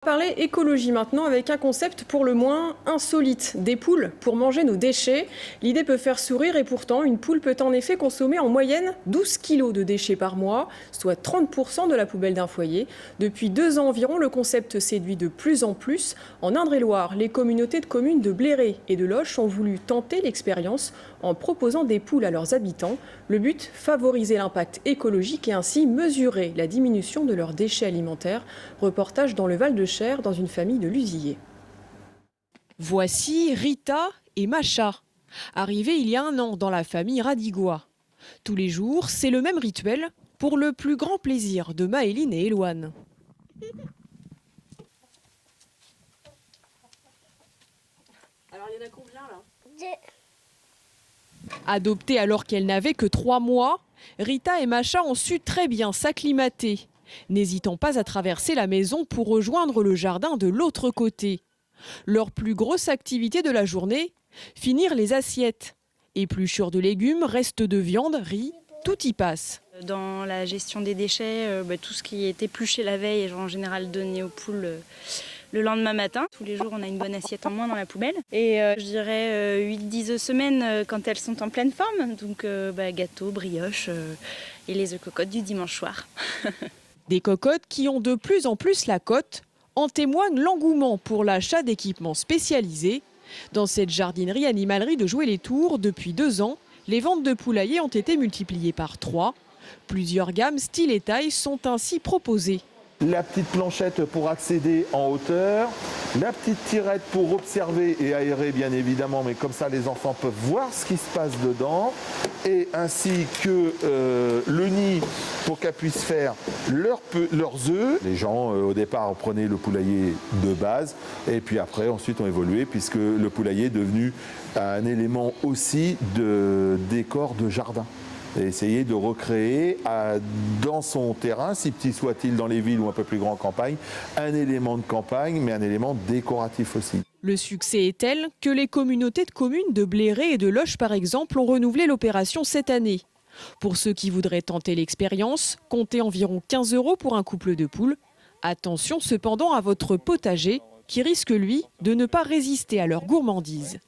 Parler écologie maintenant avec un concept pour le moins insolite, des poules pour manger nos déchets. L'idée peut faire sourire et pourtant une poule peut en effet consommer en moyenne 12 kilos de déchets par mois, soit 30% de la poubelle d'un foyer. Depuis 2 ans environ, le concept séduit de plus en plus. En Indre-et-Loire, les communautés de communes de Bléré et de Loches ont voulu tenter l'expérience en proposant des poules à leurs habitants. Le but, favoriser l'impact écologique et ainsi mesurer la diminution de leurs déchets alimentaires. Reportage dans le Val-de-Cher dans une famille de Lusilliers. Voici Rita et Macha, arrivés il y a 1 an dans la famille Radigois. Tous les jours, c'est le même rituel pour le plus grand plaisir de Maëline et Éloane. Alors il y en a combien là ? 2. Adoptées alors qu'elles n'avaient que 3 mois, Rita et Macha ont su très bien s'acclimater, n'hésitant pas à traverser la maison pour rejoindre le jardin de l'autre côté. Leur plus grosse activité de la journée, finir les assiettes. Épluchure de légumes, restes de viande, riz, tout y passe. Dans la gestion des déchets, tout ce qui est épluché la veille est en général donné aux poules le lendemain matin. Tous les jours, on a une bonne assiette en moins dans la poubelle. Et je dirais 8-10 œufs semaine quand elles sont en pleine forme. Donc gâteau, brioche et les œufs cocottes du dimanche soir. Des cocottes qui ont de plus en plus la cote. En témoigne l'engouement pour l'achat d'équipements spécialisés. Dans cette jardinerie animalerie de Joué-les-Tours, depuis 2 ans, les ventes de poulaillers ont été multipliées par 3. Plusieurs gammes, styles et tailles sont ainsi proposées. La petite planchette pour accéder en hauteur, la petite tirette pour observer et aérer bien évidemment, mais comme ça les enfants peuvent voir ce qui se passe dedans, et ainsi que le nid pour qu'elles puissent faire leurs œufs. Les gens au départ prenaient le poulailler de base et puis après ensuite ont évolué puisque le poulailler est devenu un élément aussi de décor de jardin. Et essayer de recréer dans son terrain, si petit soit-il dans les villes ou un peu plus grand en campagne, un élément de campagne, mais un élément décoratif aussi. Le succès est tel que les communautés de communes de Bléré et de Loches, par exemple, ont renouvelé l'opération cette année. Pour ceux qui voudraient tenter l'expérience, comptez environ 15 € pour un couple de poules. Attention cependant à votre potager, qui risque, lui, de ne pas résister à leur gourmandise.